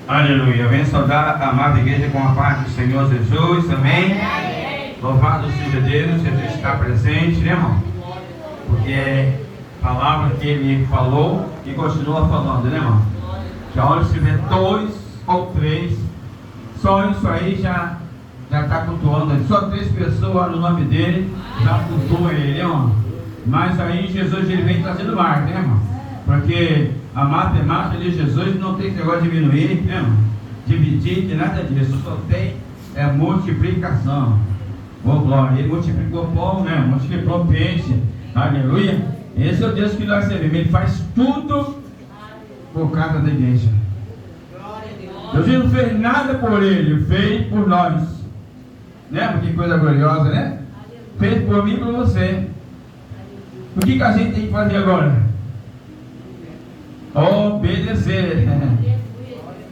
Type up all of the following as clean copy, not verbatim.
Aleluia. Venho saudar a amada igreja com a paz do Senhor Jesus. Amém. Louvado seja Deus, Jesus está presente, né, irmão? Porque é a palavra que ele falou e continua falando, né, irmão? Que a hora se vê 2 ou 3, só isso aí já está cultuando. Só 3 pessoas no nome dele já cultuam ele, né, irmão? Mas aí Jesus ele vem trazendo marca, né, irmão? Porque a matemática de Jesus não tem esse negócio de diminuir, né, irmão? Dividir, de nada disso, só tem multiplicação. Oh glória, ele multiplicou pão, né? Multiplicou peixe, aleluia. Esse é o Deus que nós servimos, ele faz tudo por causa da igreja. Deus não fez nada por ele, fez por nós, né? Que coisa gloriosa, né? Fez por mim e por você. O que a gente tem que fazer agora? Obedecer,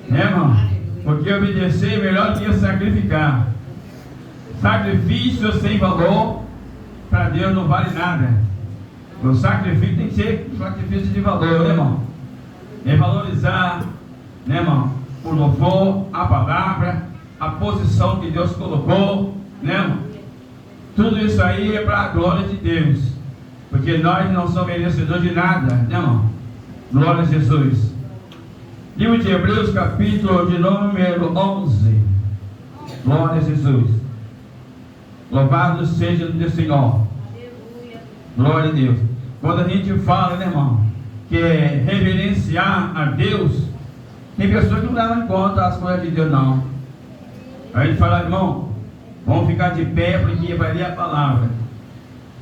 né, irmão? Porque obedecer é melhor do que sacrificar. Sacrifício sem valor para Deus não vale nada. O sacrifício tem que ser um sacrifício de valor, né, irmão? É valorizar, né, irmão? O louvor, a palavra, a posição que Deus colocou, né, irmão? Tudo isso aí é para a glória de Deus, porque nós não somos merecedores de nada, né, irmão? Glória a Jesus. Livro de Hebreus, capítulo de número 11. Glória a Jesus. Louvado seja o Senhor. Glória a Deus. Quando a gente fala, né, irmão, que é reverenciar a Deus, tem pessoas que não levam em conta as coisas de Deus, não. Aí a gente fala, irmão, vamos ficar de pé porque vai ler a palavra.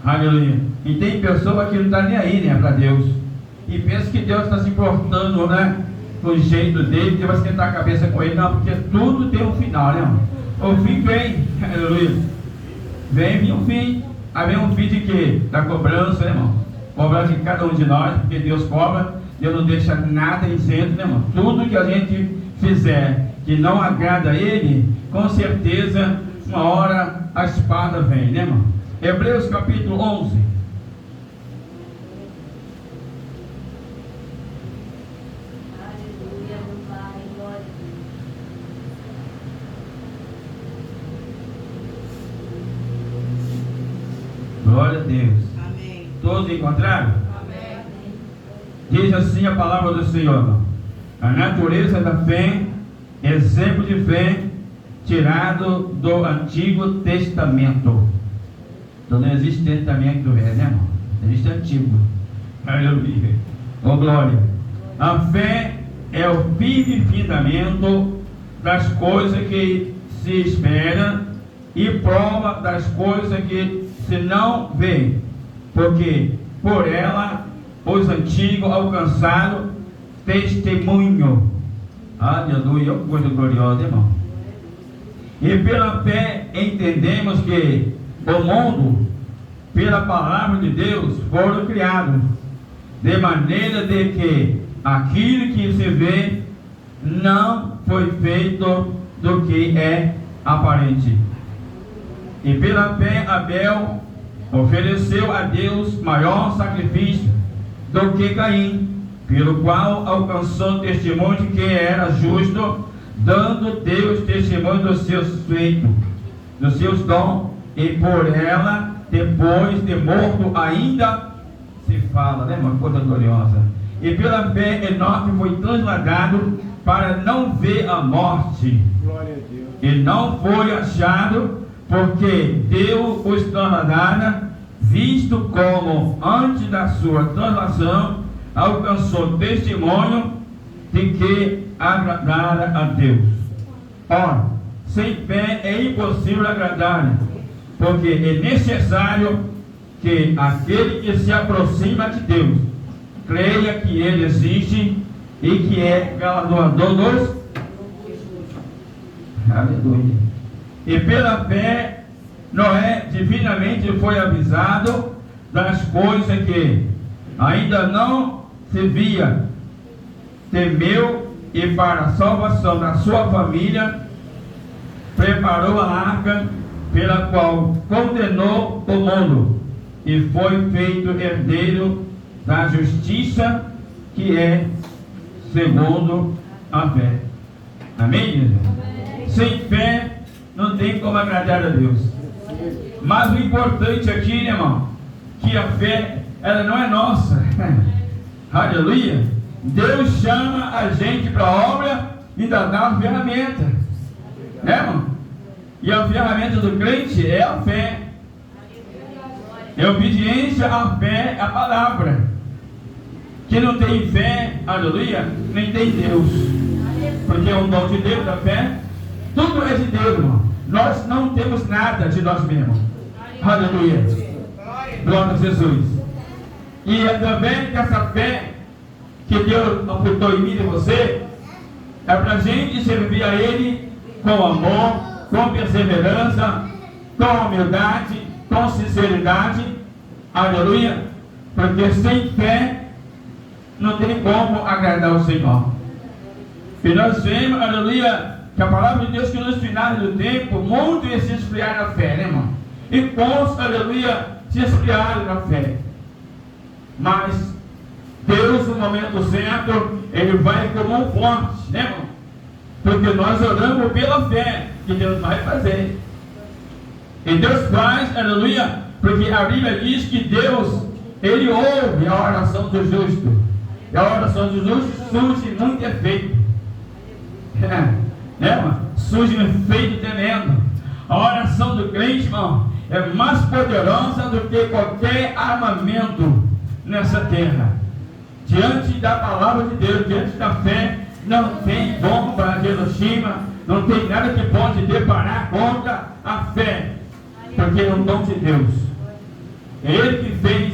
Aleluia. E tem pessoa que não está nem aí, né, para Deus. E pensa que Deus está se importando, né, do jeito dele, que vai esquentar a cabeça com ele. Não, porque tudo tem um final, né, irmão? O fim vem. Aleluia. Vem um fim. Aí vem um fim de quê? Da cobrança, né, irmão? Cobrança de cada um de nós, porque Deus cobra. Deus não deixa nada isento, né, irmão? Tudo que a gente fizer que não agrada a Ele, com certeza, uma hora a espada vem, né, irmão? Hebreus capítulo 11. Glória a Deus. Amém. Todos encontraram? Amém. Diz assim a palavra do Senhor: a natureza da fé, exemplo de fé tirado do Antigo Testamento. Então não existe testamento velho, né, irmão? Existe antigo. Aleluia. Oh glória. A fé é o firme fundamento das coisas que se espera e prova das coisas que se não vê, porque por ela os antigos alcançaram testemunho. Aleluia, coisa gloriosa, irmão. E pela fé entendemos que o mundo, pela palavra de Deus, foram criados, de maneira de que aquilo que se vê não foi feito do que é aparente. E pela fé Abel ofereceu a Deus maior sacrifício do que Caim, pelo qual alcançou testemunho de que era justo, dando Deus testemunho dos seus feitos, dos seus dons, e por ela, depois de morto, ainda se fala, né? Uma coisa gloriosa. E pela fé Enoque foi trasladado para não ver a morte. Glória a Deus. E não foi achado, porque Deus os trasladara, visto como antes da sua translação alcançou testemunho de que agradara a Deus. Ora, sem fé é impossível agradar, porque é necessário que aquele que se aproxima de Deus creia que Ele existe e que é galardoador dos. Aleluia. E pela fé Noé divinamente foi avisado das coisas que ainda não se via, temeu e para a salvação da sua família preparou a arca, pela qual condenou o mundo e foi feito herdeiro da justiça, que é segundo a fé. Amém, igreja? Sem fé não tem como agradar a Deus. Mas o importante aqui, né, irmão, que a fé, ela não é nossa. Aleluia. Deus chama a gente para a obra e ainda dá uma ferramenta, né, irmão? E a ferramenta do crente é a fé. É obediência à fé, à palavra. Quem não tem fé, aleluia, nem tem Deus. Porque é um dom de Deus, da fé. Tudo é de Deus, irmão. Nós não temos nada de nós mesmos. Aleluia. Glória a Jesus. E é também dessa fé que Deus amputou em mim e você, é para a gente servir a Ele com amor, com perseverança, com humildade, com sinceridade. Aleluia. Porque sem fé não tem como agradar o Senhor. E nós vemos, aleluia, que a palavra de Deus que nos finais do tempo, muitos iam se esfriar na fé, né, irmão? E poucos, aleluia, se esfriaram na fé. Mas Deus, no momento certo, Ele vai como um forte, né, irmão? Porque nós oramos pela fé que Deus vai fazer. E Deus faz, aleluia, porque a Bíblia diz que Deus, Ele ouve a oração do justo. E a oração do justo surge muito efeito. Né, irmão? Surge um efeito tremendo. A oração do crente, irmão, é mais poderosa do que qualquer armamento nessa terra. Diante da palavra de Deus, diante da fé, não tem bomba para Hiroshima, não tem nada que pode deparar contra a fé, porque é um dom de Deus. É Ele que fez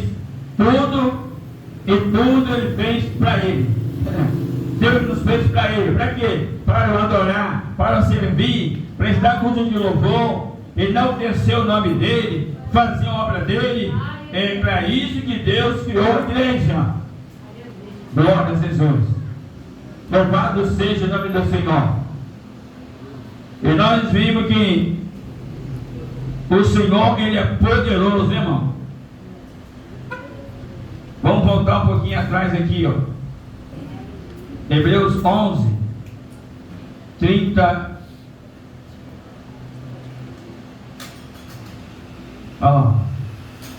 tudo, e tudo Ele fez para Ele. Deus nos fez para Ele. Para quê? Para o adorar, para servir, prestar culto de louvor, enaltecer o nome dEle, fazer a obra dEle. É para isso que Deus criou a igreja. Glória a Jesus. Louvado seja o nome do Senhor. E nós vimos que o Senhor, Ele é poderoso, irmão. Vamos voltar um pouquinho atrás aqui, ó. Hebreus 11, 30. Ó.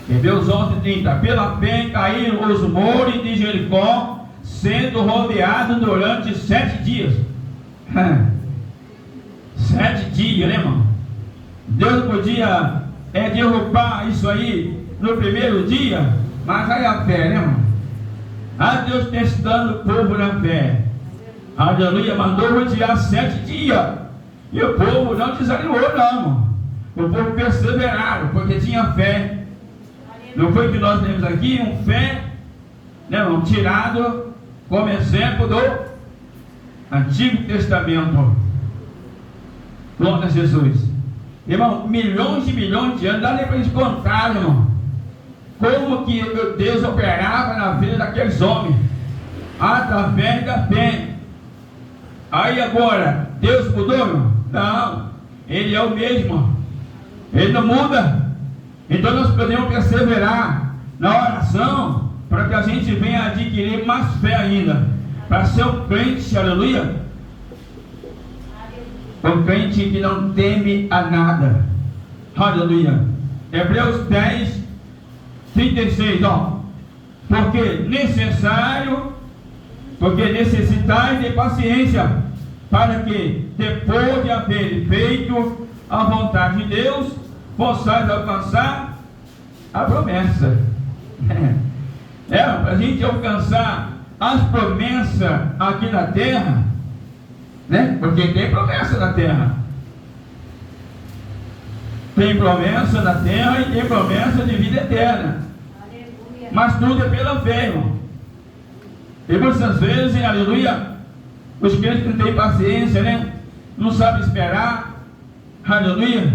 Hebreus 11, 30. Pela fé caíram os muros de Jericó, sendo rodeados durante 7 dias. 7 dias, né, irmão? Deus podia derrubar isso aí no primeiro dia, mas aí a fé, né, irmão? A Deus testando o povo na fé. Aleluia, mandou rodear 7 dias. E o povo não desanimou, não, irmão. O povo perseveraram, porque tinha fé. Não foi que nós temos aqui um fé, né, irmão, tirado como exemplo do Antigo Testamento. Glória a Jesus. Irmão, milhões e milhões de anos, não dá nem para a gente contar, irmão, como que Deus operava na vida daqueles homens, através da fé. Aí agora, Deus mudou, irmão? Não, Ele é o mesmo, Ele não muda. Então nós podemos perseverar na oração, para que a gente venha adquirir mais fé ainda, para ser um crente, aleluia, um crente que não teme a nada, aleluia. Hebreus 10, 36, ó. Porque necessitais de paciência, para que, depois de haver feito a vontade de Deus, possais alcançar a promessa. Para a gente alcançar as promessas aqui na terra, né? Porque tem promessa na terra. Tem promessa na terra e tem promessa de vida eterna. Aleluia. Mas tudo é pela fé, irmão. E muitas vezes, aleluia, os crentes não têm paciência, né? Não sabem esperar, aleluia.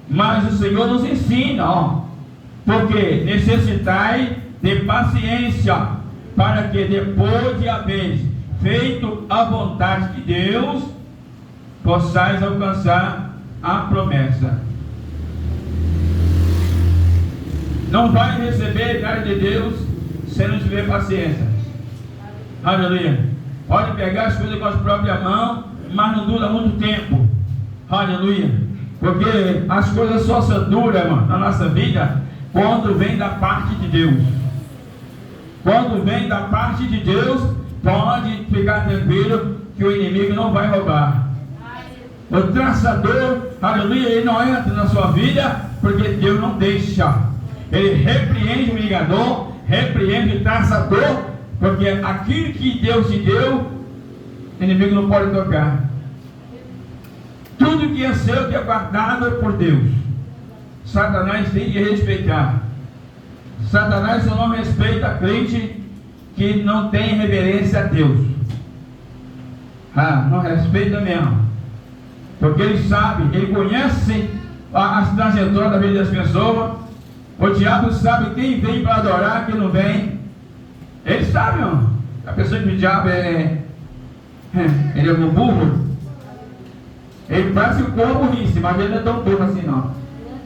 Mas o Senhor nos ensina, ó. Porque necessitai de paciência, para que depois de haver feito a vontade de Deus, possais alcançar a promessa. Não vai receber a graça de Deus se não tiver paciência. Aleluia. Pode pegar as coisas com as próprias mãos, mas não dura muito tempo. Aleluia. Porque as coisas só se duram, irmão, na nossa vida quando vem da parte de Deus. Quando vem da parte de Deus, pode ficar tranquilo que o inimigo não vai roubar. O traçador, aleluia, ele não entra na sua vida porque Deus não deixa. Ele repreende o ligador, repreende o traçador, porque aquilo que Deus te deu, o inimigo não pode tocar. Tudo que é seu, que é guardado por Deus, Satanás tem que respeitar. Satanás só não respeita a crente que não tem reverência a Deus. Não respeita mesmo. Porque ele sabe, ele conhece as trajetórias da vida das pessoas. O diabo sabe quem vem para adorar, quem não vem. Ele sabe, irmão. A pessoa que o diabo ele é um burro. Ele parece um pouco burrice, mas ele não é tão burro assim não.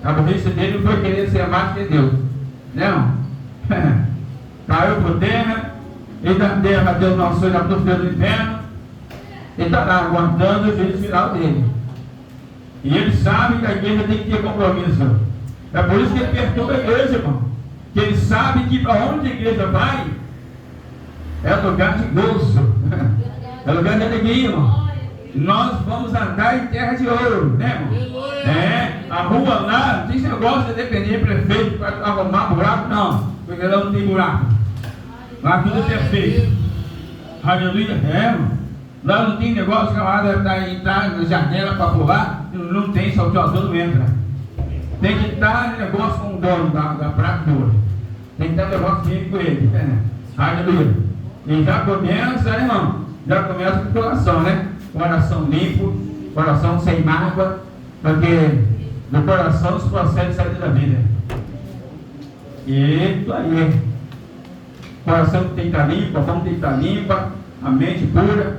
A burrice dele não foi querer ser mais que Deus. Não. Caiu por terra. E da terra Deus não sonha para o fio do inferno. Ele está lá aguardando o juízo final dele. E ele sabe que a igreja tem que ter compromisso. É por isso que ele perturba a igreja, irmão. Que ele sabe que para onde a igreja vai é lugar de gozo. É lugar de alegria, irmão. Nós vamos andar em terra de ouro, né, irmão? A rua lá, não tem esse negócio de depender de prefeito para arrumar buraco, não. Porque lá não tem buraco. Lá tudo é perfeito. Aleluia, irmão. Lá não tem negócio que a hora para entrar na janela para pular. Não tem, só o jogador não entra. Tem que estar negócio com o dono da praça de ouro. Tem que estar negócio com ele. Aleluia. E já começa, né, irmão? Já começa com o coração, né? Coração limpo, coração sem mágoa, porque do coração os processos saem da vida. Isso aí. O coração tem que estar limpo, a mão tem que estar limpa, a mente pura.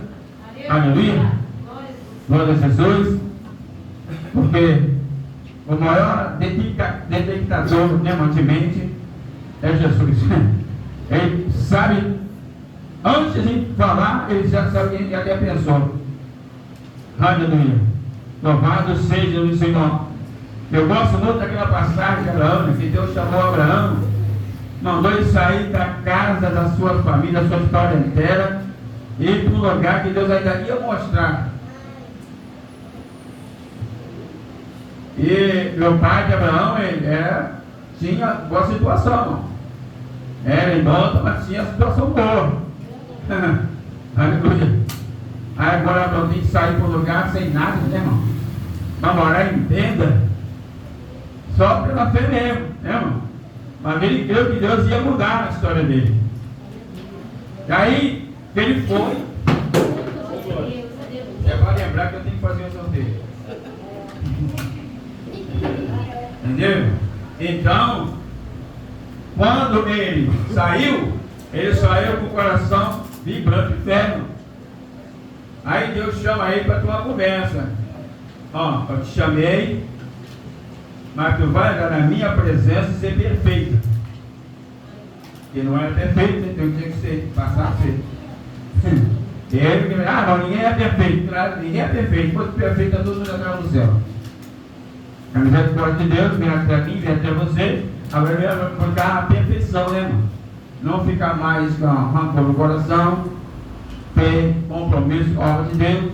Aleluia. Glória a Jesus. Porque o maior detectador de mente é Jesus. Ele sabe, antes de a gente falar, ele já sabe quem até pensou. Aleluia. Louvado seja o Senhor. Eu gosto muito daquela passagem de Abraão, que Deus chamou Abraão, mandou ele sair da casa da sua família, da sua história inteira, e ir para um lugar que Deus ainda ia mostrar. E meu pai de Abraão, ele tinha boa situação. Era em volta, mas tinha situação boa. Aleluia. Aí agora Abraão tem que sair para um lugar sem nada, né, irmão? Para morar em tenda. Só pela fé mesmo, né, irmão? Mas ele creu que Deus ia mudar a história dele. E aí, ele foi. É para lembrar que eu tenho que fazer um sorteio. Entendeu? Então, quando ele saiu com o coração vibrante de fé. Aí Deus chama ele para ter uma conversa. Ó, eu te chamei, mas tu vai andar na minha presença e ser perfeito. Porque não era perfeito, então tinha que ser, passar a ser. Ele, não, ninguém é perfeito. Ninguém é perfeito. Se fosse perfeito, está todo mundo atrás do céu. A misericórdia de Deus vem até mim, vem até você. Agora vai ficar a perfeição, né, irmão? Não ficar mais com rancor no coração, ter compromisso com a obra de Deus.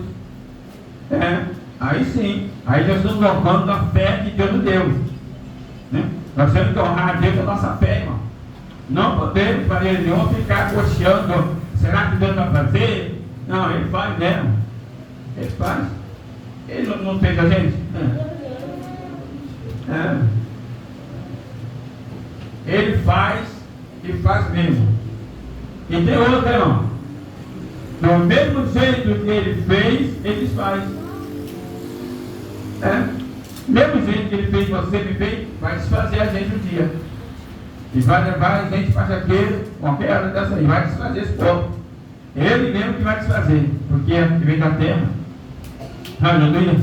Aí sim, aí nós estamos honrando a fé que Deus nos deu, né? Nós temos que honrar a Deus a nossa fé, irmão. Não podemos de maneira nenhuma ficar cocheando. Será que Deus vai fazer? Não, Ele faz mesmo. Ele faz. Ele não fez a gente? Ele faz e faz mesmo. E tem outra, irmão. Do mesmo jeito que Ele fez, Ele faz. Mesmo jeito que Ele fez, você me fez, vai desfazer a gente um dia. E vai levar a gente para aquele, qualquer hora dessa aí, vai desfazer esse povo. Ele mesmo que vai desfazer, porque é que vem da terra. Aleluia.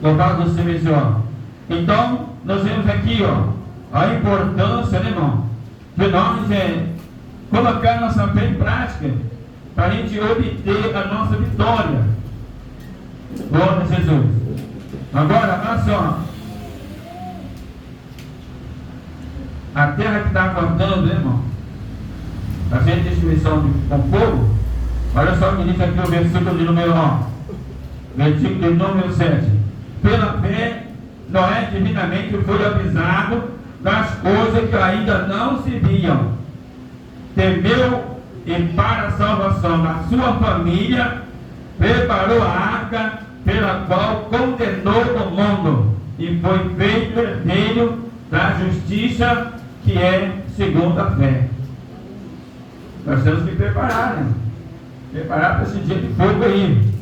Louvado seja o Senhor. Então, nós vemos aqui, a importância, né, irmão, de nós colocar nossa fé em prática, para a gente obter a nossa vitória. Jesus. Agora, olha só. A terra que está acordando, né, irmão? A gente destruição com fogo. Olha só o que diz aqui o versículo de número 9. Versículo de número 7. Pela fé, Noé divinamente foi avisado das coisas que ainda não se viam. Temeu e para a salvação da sua família, preparou a arca pela qual condenou o mundo e foi feito herdeiro da justiça que é segundo a fé. Nós temos que preparar, né? Preparar para esse dia de fogo aí.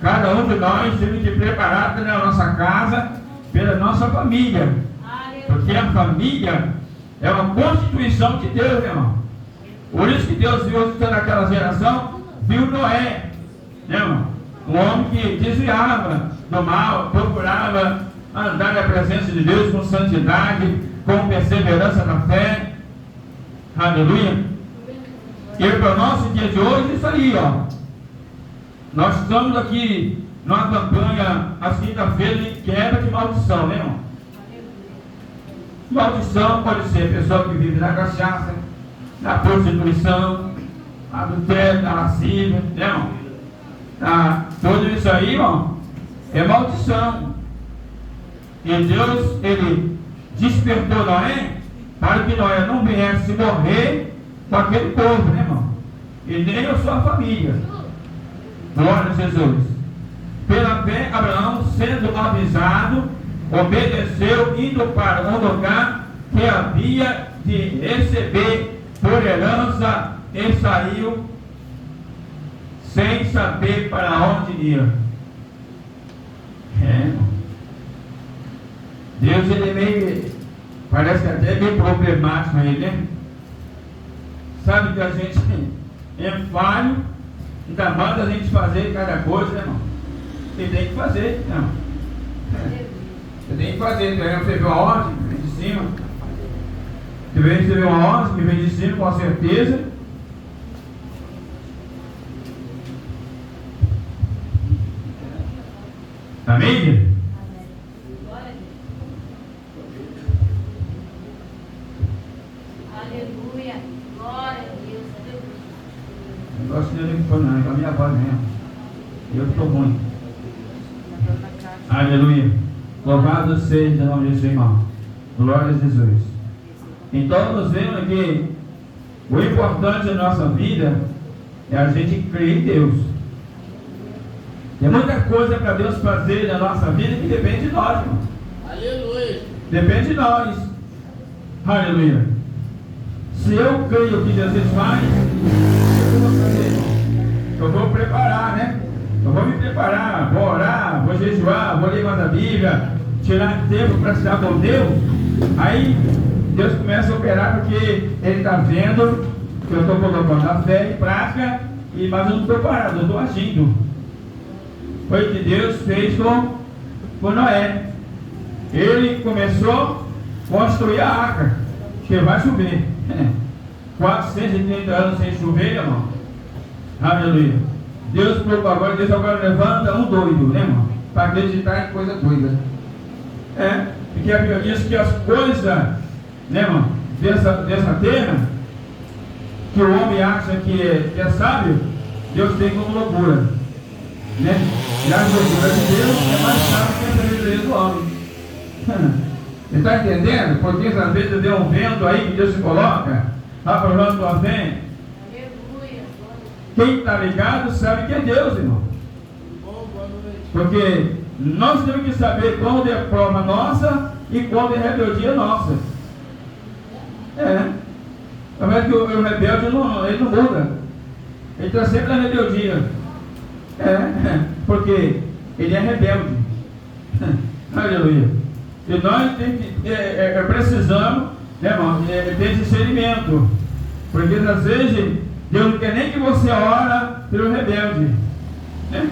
Cada um de nós temos que preparar pela nossa casa, pela nossa família. Porque a família é uma constituição de Deus, irmão. Por isso que Deus viu naquela geração, viu Noé, né, irmão? Um homem que desviava do mal, procurava andar na presença de Deus com santidade, com perseverança na fé. Aleluia. E para o nosso dia de hoje, isso aí, ó. Nós estamos aqui numa campanha, às quinta-feiras, de quebra de maldição, né, irmão? Maldição pode ser pessoa que vive na cachaça, na prostituição, na adultério, na lascívia, né, irmão? Tudo isso aí, irmão, é maldição. E Deus, Ele despertou Noé para que Noé não viesse morrer com aquele povo, né, irmão? E nem a sua família. Glória a Jesus. Pela fé, Abraão, sendo avisado, obedeceu, indo para um lugar que havia de receber por herança, e saiu sem saber para onde ia. Deus, ele é meio, parece que até meio problemático aí, né? Sabe que a gente é falho, ainda manda a gente fazer cada coisa, né, irmão? Você tem que fazer, não. Você tem que fazer, você vê uma ordem que vem de cima. Você vê uma ordem que vem de cima, com certeza. Amém? Aleluia. Glória a Deus. Não gosto de nem for, não, é com a minha voz mesmo. Eu estou ruim. Aleluia. Louvado seja o nome de seu irmão. Glória a Jesus. Então, nós vemos que o importante da nossa vida é a gente crer em Deus. Tem muita coisa para Deus fazer na nossa vida que depende de nós, irmão. Aleluia. Depende de nós. Aleluia. Se eu creio que Jesus faz, eu vou fazer, irmão. Eu vou preparar, né? Eu vou me preparar, vou orar, vou jejuar, vou ler mais a Bíblia, tirar tempo para estar com Deus. Aí Deus começa a operar porque Ele está vendo que eu estou colocando a fé em prática, mas eu não estou parado, eu estou agindo. Foi o que Deus fez com Noé. Ele começou a construir a arca, que vai chover. 430 anos sem chover, irmão. Aleluia. Deus agora levanta um doido, né, irmão? Para acreditar em coisa doida. Porque a Bíblia diz que as coisas, né, irmão, dessa terra, que o homem acha que é sábio, Deus tem como loucura, né? E a loucura de Deus é mais sábio que a sabedoria do homem. Você está entendendo? Porque às vezes deu um vento aí que Deus se coloca, aprovando tua fé. Quem está ligado sabe que é Deus, irmão. Porque nós temos que saber quando é prova nossa e quando é rebeldia nossa. Como é que o rebelde ele não muda? Ele está sempre na rebeldia. Porque ele é rebelde. Aleluia. E nós precisamos, né, irmão, ter discernimento. Porque às vezes Deus não quer nem que você ora pelo rebelde, né?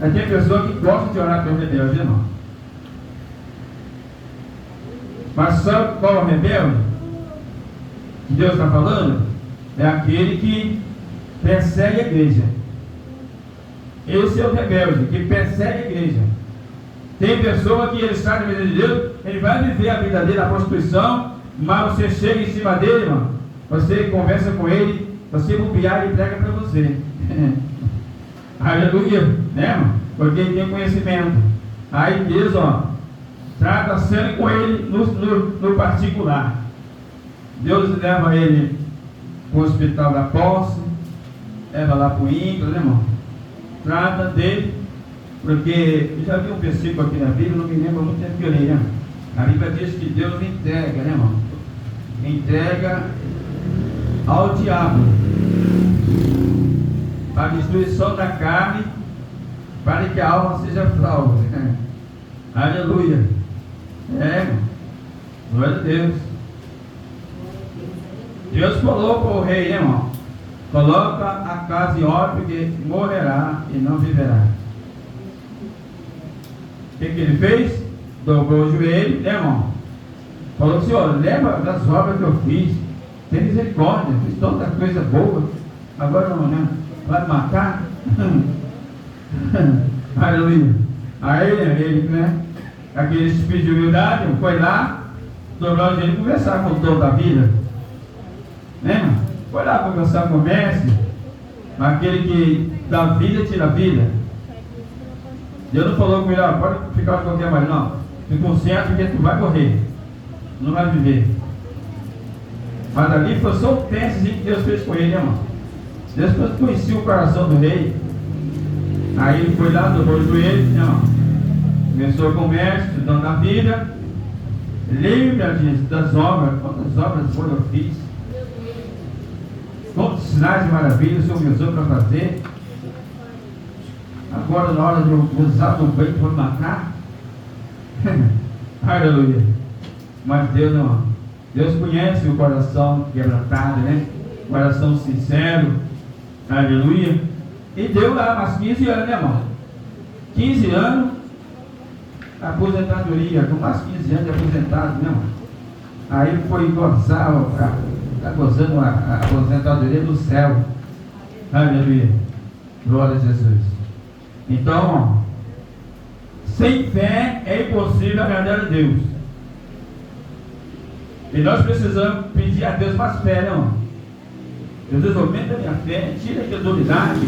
Aí tem pessoa que gosta de orar pelo rebelde, irmão. Mas sabe qual é o rebelde que Deus está falando? É aquele que persegue a igreja. Esse é o rebelde, que persegue a igreja. Tem pessoa que ele está na vida de Deus, ele vai viver a vida dele, a prostituição, mas você chega em cima dele, irmão, você conversa com ele, você bobear e prega para você. Aleluia, né, irmão? Porque ele tem conhecimento. Aí Deus, trata a cena com ele no particular. Deus leva ele para o hospital da posse, leva lá para o INCRA, né, irmão? Trata dele, porque eu já vi um versículo aqui na Bíblia, não me lembro muito tempo que eu li, né? A Bíblia diz que Deus entrega, né, irmão? Entrega ao diabo a destruição da carne, para que a alma seja salva. Aleluia. Glória a Deus. Deus coloca o rei, né, irmão? Coloca a casa em ordem, porque morrerá e não viverá. O que ele fez? Dobrou o joelho, né, irmão? Falou assim: ó, lembra das obras que eu fiz, tem misericórdia, fiz tanta coisa boa, agora não, né? Vai matar? Aleluia. Aí ele, né, aquele espírito de humildade, foi lá, dobrou o joelho e conversar com o dono da vida, né? Foi lá conversar com o mestre, aquele que dá vida tira a vida. Deus não falou com ele: pode ficar de qualquer maneira, não, fica consciente porque tu vai morrer, não vai viver. Mas ali foi só o teste que Deus fez com ele, irmão. Deus conhecia o coração do rei. Aí ele foi lá, dobrou o joelho, irmão, começou com o mestre, dono da vida. Lembra-te das obras, quantas obras foram eu fiz, quantos sinais e maravilhas o Senhor me usou para fazer. Agora, na hora de eu usar o bem para matar. Aleluia. Mas Deus não. Deus conhece o coração quebrantado, né? O coração sincero. Aleluia. E deu lá mais 15 anos, né, irmão? 15 anos, aposentadoria, com mais 15 anos de aposentado, né, irmão? Aí foi gozar, está gozando a aposentadoria do céu. Aleluia. Glória a Jesus. Então, sem fé é impossível agradar a Deus. E nós precisamos pedir a Deus mais fé, né, irmão? Jesus, aumenta a minha fé, tira a credulidade.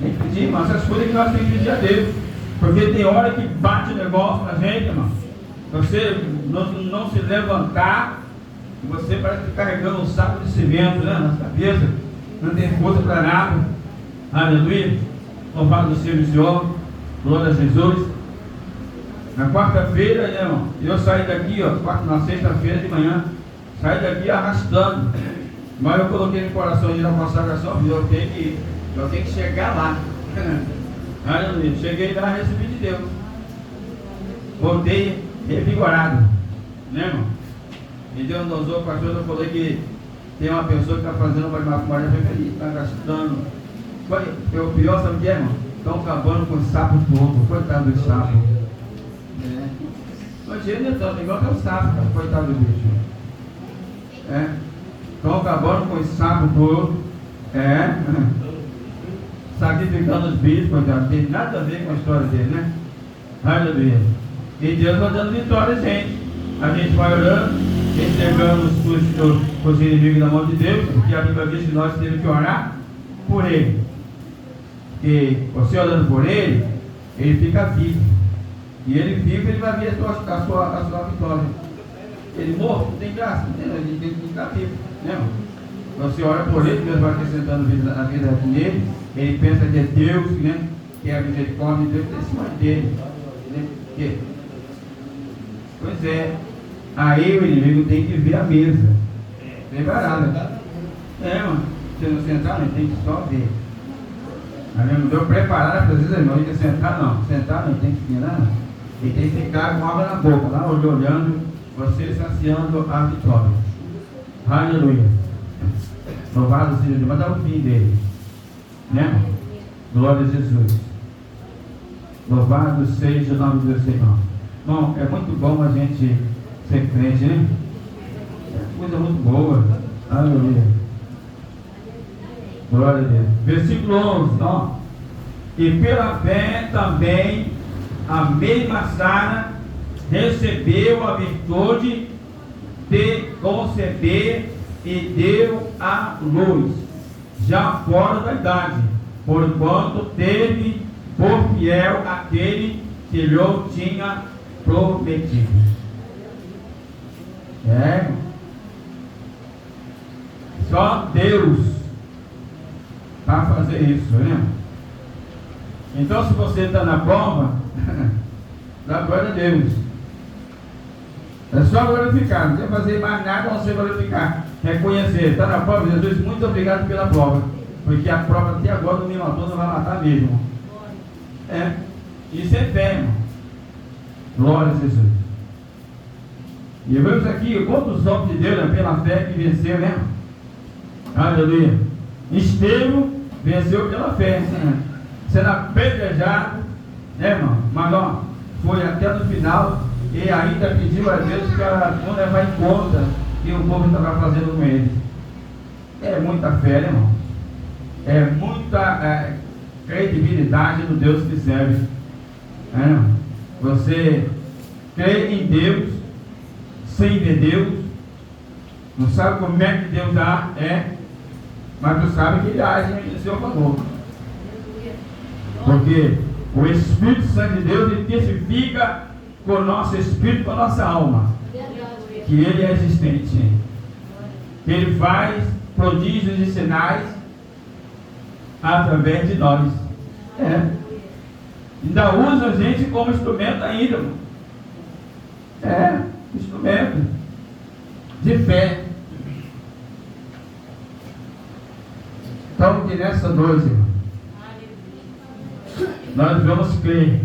Tem que pedir, irmão, essas coisas que nós temos que pedir a Deus. Porque tem hora que bate o negócio na gente, irmão. Você não se levantar, e você parece que carregando um saco de cimento, né, na cabeça, não tem força para nada. Aleluia. Louvado seja o Senhor. Glória a Jesus. Na quarta-feira, né, irmão, eu saí daqui, na sexta-feira de manhã, saí daqui arrastando, mas eu coloquei no coração de ir na consagração, eu tenho que chegar lá. Aleluia. Cheguei lá e recebi de Deus. Voltei revigorado, né, irmão? E Deus nos usou, pastor, eu falei que tem uma pessoa que está fazendo uma macumaria feliz, está gastando. O pior, sabe o que é, irmão? Estão acabando com o sapo todo, coitado do sapo. Hoje ele é igual que é o sapo, cara, coitado do bicho. Estão acabando com o sapo todo. Sacrificando os bichos, coitado. Não tem nada a ver com a história dele, né? Aleluia. E Deus vai dando vitória a gente. A gente vai orando, entregando os inimigos na mão de Deus, porque a Bíblia diz que nós temos que orar por ele. E você orando por ele, ele fica vivo. E ele vivo, ele vai ver a sua vitória. Ele morto, não tem graça, ele tem que ficar vivo, né, irmão? Você ora por ele, Deus vai acrescentando a vida nele. Ele pensa que é Deus, né? Que é a misericórdia de Deus está em cima dele, né? Pois é. Aí o inimigo tem que ver a mesa preparada. Mano, você não sentar, não tem que só ver. Não deu preparar a presença, não tem que sentar, não. Sentar não tem que virar. Ele tem que ficar com água na boca, lá olhando, você saciando a vitória. Aleluia. Louvado seja Deus, mas dá o fim dele, né? Glória a Jesus. Louvado seja o nome do Senhor. Bom, é muito bom a gente ser crente, né? É coisa muito boa. Aleluia. Glória a Deus. Versículo 11, ó. E pela fé também a mesma Sara recebeu a virtude de conceber e deu à luz, já fora da idade, porquanto teve por fiel aquele que lhe tinha prometido. Só Deus para fazer isso, né? Então, se você está na prova, dá glória a Deus. É só glorificar, não tem que fazer mais nada a não ser glorificar. Reconhecer, está na prova, Jesus, muito obrigado pela prova, porque a prova até agora não me matou, não vai matar mesmo. Isso é fé, irmão. Glória a Jesus. E vemos aqui quantos homens de Deus, né, pela fé que venceu, né? Aleluia. Estevão venceu pela fé, né? Sendo apedrejado, né, irmão? Mas ó, foi até no final e ainda pediu a Deus para não levar em conta que o povo estava fazendo com ele. É muita fé, né, irmão? É muita credibilidade no Deus que serve. Você crê em Deus sem ver Deus, não sabe como é que Deus mas tu sabe que Ele age em seu favor. Porque o Espírito Santo de Deus, ele testifica com o nosso espírito, com a nossa alma, que Ele é existente, que Ele faz prodígios e sinais através de nós. Ainda usa a gente como instrumento ainda, instrumento de fé. Então, que nessa noite, irmão, nós vamos crer.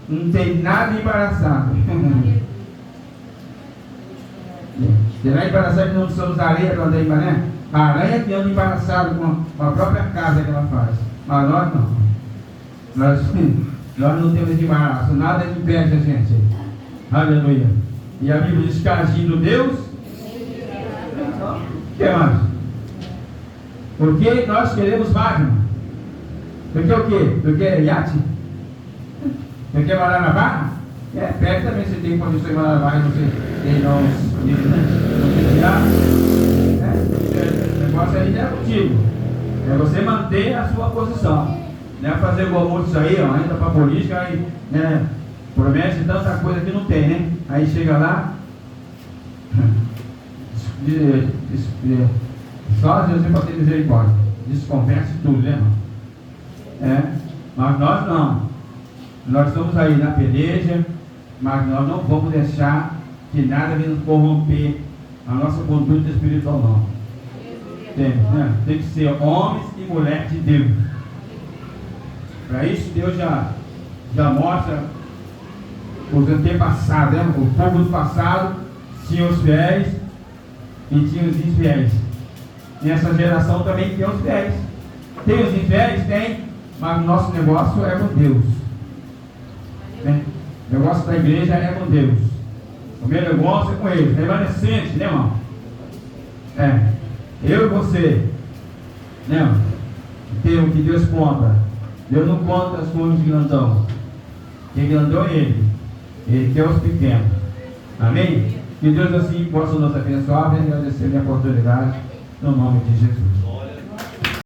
Não tem nada embaraçado. Será embaraçado que não somos areia para andar embaraçado? A aranha que anda embaraçado com a própria casa que ela faz. Mas nós não. Nós não temos embaraço. Nada impede a gente. Aleluia. E a Bíblia diz que agindo Deus. O que mais? Porque nós queremos mais, irmão. Porque o quê? Porque iate? Porque morar na barra? Pega também, você tem condições de morar na barra e você tem o negócio aí não é contigo. É você manter a sua posição. Não é fazer igual muitos aí, ó, ainda para a política, aí, né, promete tanta coisa que não tem, né? Aí chega lá, só Jesus para ter misericórdia. Desconverse tudo, né, irmão? Mas nós não. Nós estamos aí na peleja, mas nós não vamos deixar que nada venha corromper a nossa conduta espiritual, não. Tem que ser homens e mulheres de Deus. Para isso Deus já mostra os antepassados, né? O povo do passado tinha os fiéis e tinha os infiéis. Nessa geração também tem os fiéis. Tem os infiéis? Tem, mas o nosso negócio é com Deus. O negócio da igreja é com Deus. O meu negócio é com eles, remanescente, né, irmão? Eu e você, né? Tem o que Deus conta. Deus não conta as coisas de grandão. Quem grandão é Ele. Ele quer os pequenos. Amém? Que Deus assim possa nos abençoar. Venho agradecer a minha oportunidade. No nome de Jesus.